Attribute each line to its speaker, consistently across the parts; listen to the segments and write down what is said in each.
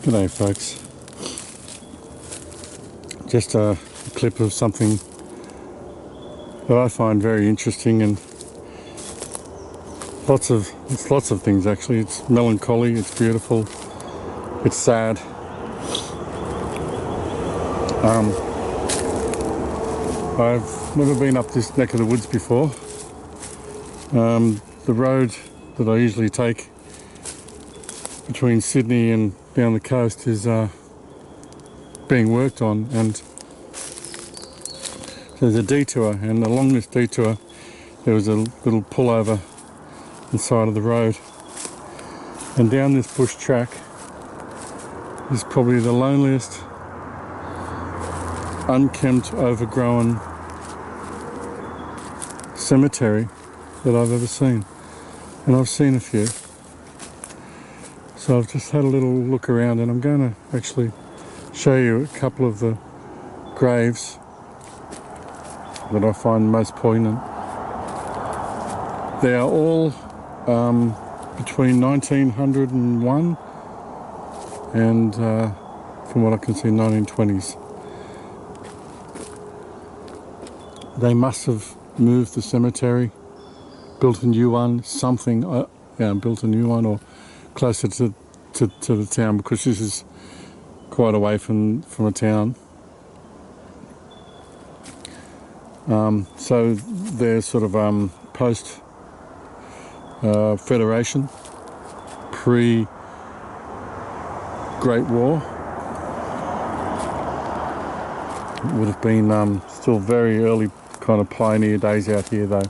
Speaker 1: G'day folks, just a clip of something that I find very interesting, and lots of things actually. It's melancholy, it's beautiful, it's sad. I've never been up this neck of the woods before. The road that I usually take between Sydney and down the coast is being worked on, and there's a detour, and along this detour there was a little pullover on the side of the road, and down this bush track is probably the loneliest, unkempt, overgrown cemetery that I've ever seen, and I've seen a few. So I've just had a little look around, and I'm going to actually show you a couple of the graves that I find most poignant. They are all between 1901 and from what I can see, 1920s. They must have moved the cemetery, built a new one, built a new one, or closer to the town, because this is quite away from a town. So they're sort of post Federation, pre Great War. It would have been still very early kind of pioneer days out here though.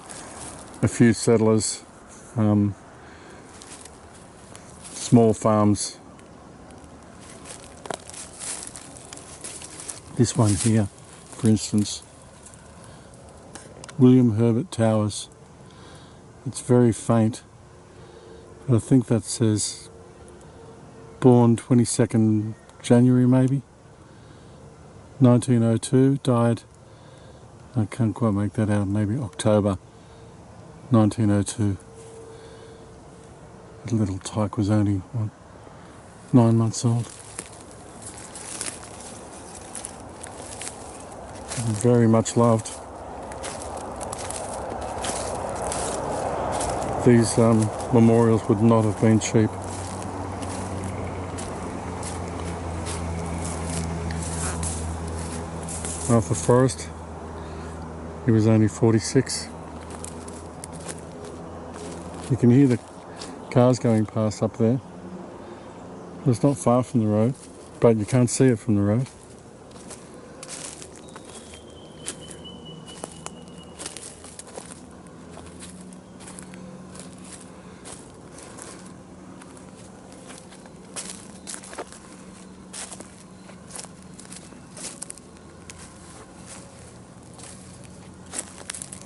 Speaker 1: A few settlers, small farms. This one here, for instance, William Herbert Towers. It's very faint, but I think that says born 22nd January maybe, 1902, died, I can't quite make that out, maybe October 1902. The little tyke was only, 9 months old. Very much loved. These memorials would not have been cheap. Arthur Forrest, he was only 46. You can hear the cars going past up there. It's not far from the road, but you can't see it from the road.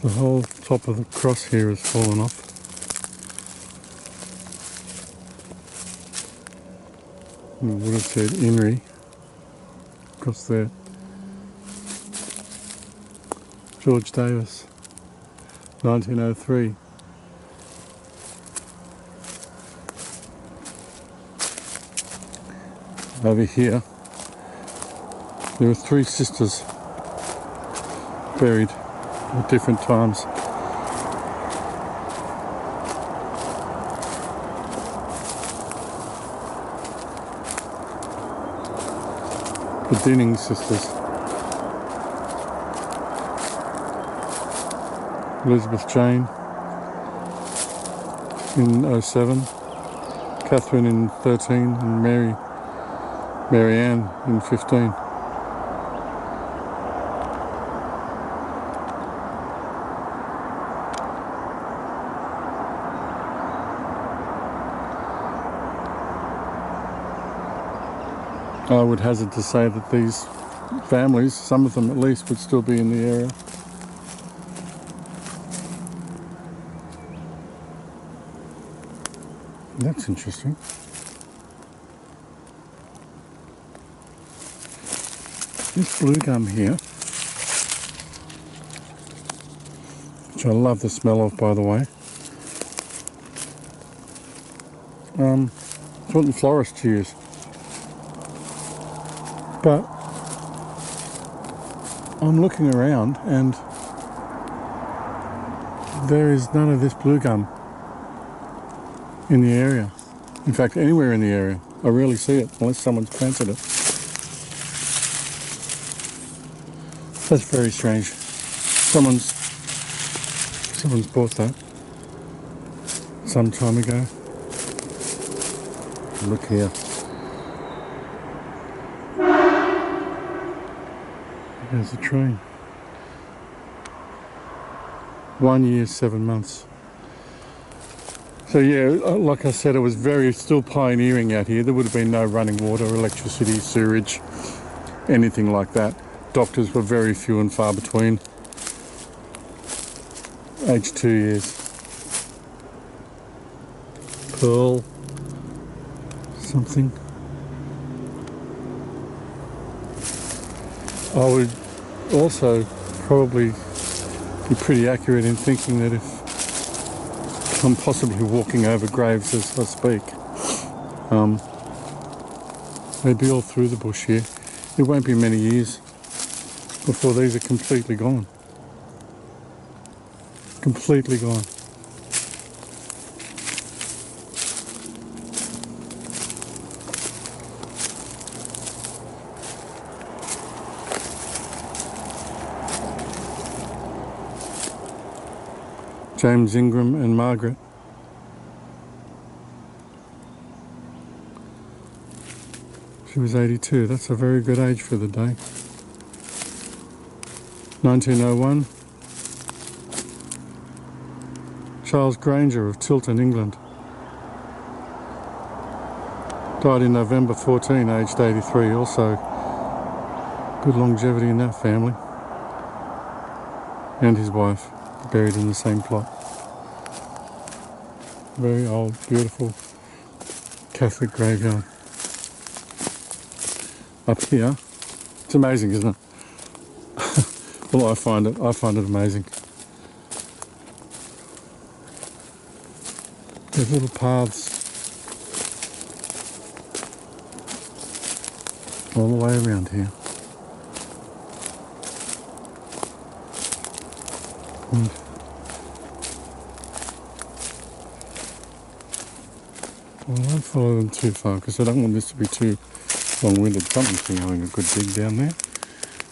Speaker 1: The whole top of the cross here has fallen off. I would have said Inri across there. George Davis, 1903. Over here, there are 3 sisters buried at different times. The Dinning sisters. Elizabeth Jane in 07, Catherine in 13, and Mary Ann in 15. I would hazard to say that these families, some of them at least, would still be in the area. That's interesting. This blue gum here, which I love the smell of, by the way. It's what the florists use. But I'm looking around and there is none of this blue gum in the area. In fact, anywhere in the area. I rarely see it unless someone's planted it. That's very strange. Someone's bought that some time ago. Look here. There's a train. 1 year, 7 months. So yeah, like I said, it was still pioneering out here. There would have been no running water, electricity, sewage, anything like that. Doctors were very few and far between. Aged 2 years. Pearl something. I would also probably be pretty accurate in thinking that if I'm possibly walking over graves as I speak, they'd be all through the bush here. It won't be many years before these are completely gone. Completely gone. James Ingram and Margaret. She was 82. That's a very good age for the day. 1901. Charles Granger of Tilton, England. Died in November 14, aged 83. Also good longevity in that family. And his wife, buried in the same plot. Very old, beautiful Catholic graveyard. Up here, it's amazing, isn't it? Well, I find it amazing. There's little paths all the way around here. And well, I won't follow them too far because I don't want this to be too long-winded. Something's been having a good dig down there.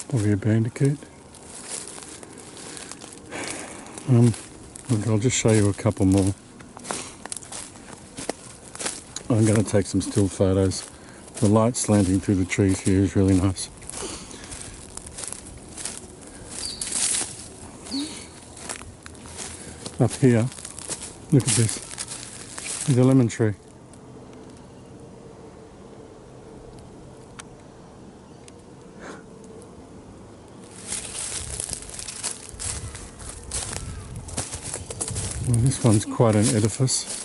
Speaker 1: Probably a bandicoot. Look, I'll just show you a couple more. I'm going to take some still photos. The light slanting through the trees here is really nice. Up here, look at this. There's a lemon tree. Well, this one's quite an edifice.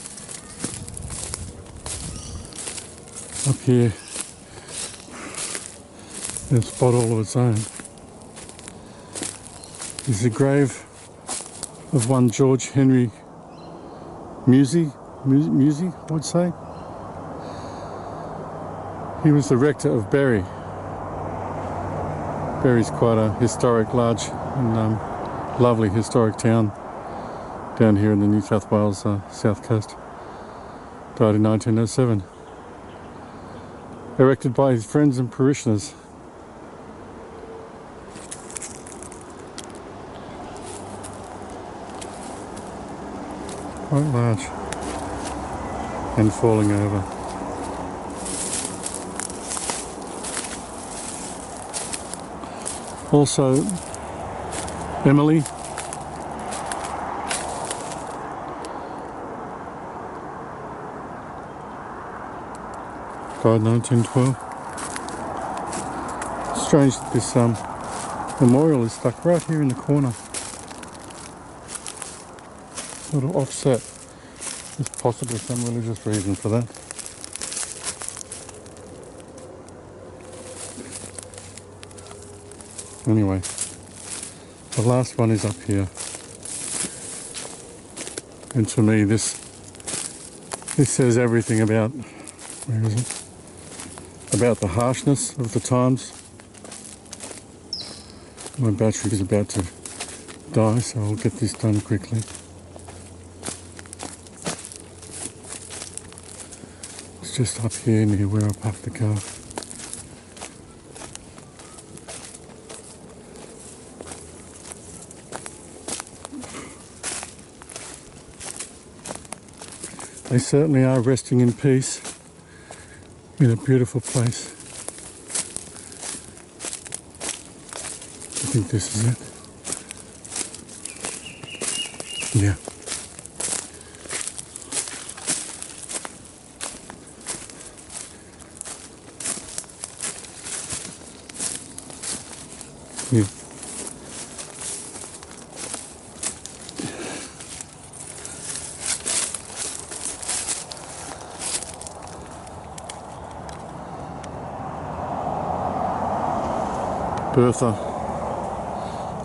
Speaker 1: Up here, there's a spot all of its own. There's the grave of one George Henry Musey, I would say. He was the rector of Bury. Bury's quite a historic, large and lovely historic town down here in the New South Wales south coast. Died in 1907. Erected by his friends and parishioners. Quite large and falling over. Also, Emily. Died 1912. Strange that this memorial is stuck right here in the corner. Sort of offset. There's possibly some religious reason for that. Anyway, the last one is up here. And to me this says everything about, where is it? about the harshness of the times. My battery is about to die, so I'll get this done quickly. It's just up here near where I parked the car. They certainly are resting in peace in a beautiful place. I think this is it. Yeah. Yeah. Bertha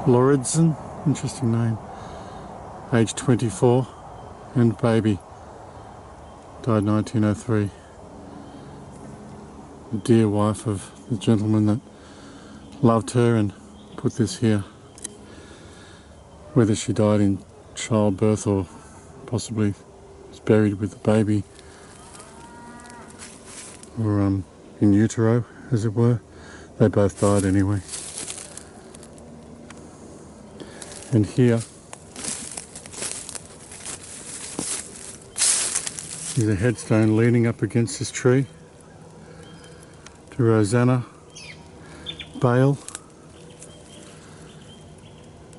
Speaker 1: Lauridsen, interesting name, age 24, and baby, died 1903. The dear wife of the gentleman that loved her and put this here. Whether she died in childbirth or possibly was buried with the baby, or in utero, as it were. They both died anyway. And here is a headstone leaning up against this tree to Rosanna Bale,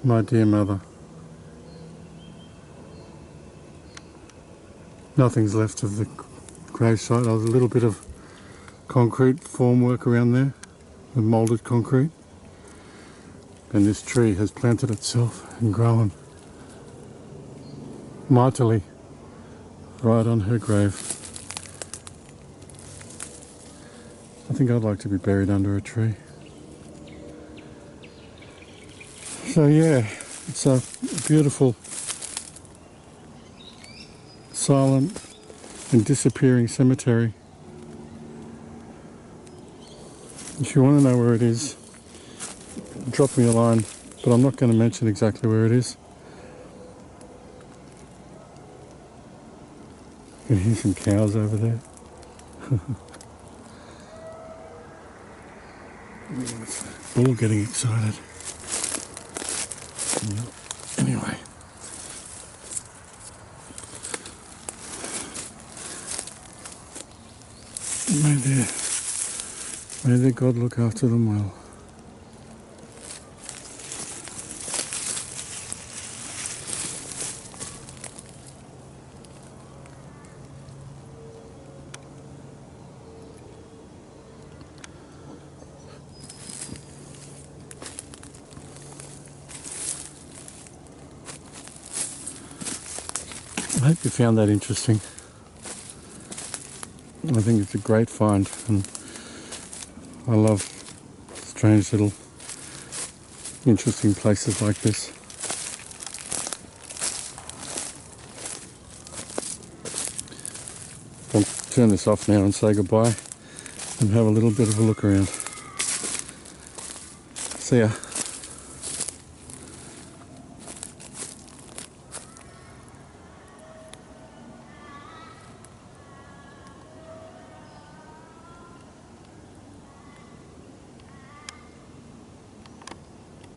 Speaker 1: my dear mother. Nothing's left of the gravesite. There's a little bit of concrete formwork around there, the moulded concrete. And this tree has planted itself and grown mightily right on her grave. I think I'd like to be buried under a tree. So yeah, it's a beautiful, silent and disappearing cemetery. If you want to know where it is, drop me a line, but I'm not going to mention exactly where it is. You can hear some cows over there. Bull getting excited. Anyway. May their God look after them well. I hope you found that interesting. I think it's a great find, and I love strange little interesting places like this. I'll turn this off now and say goodbye and have a little bit of a look around. See ya.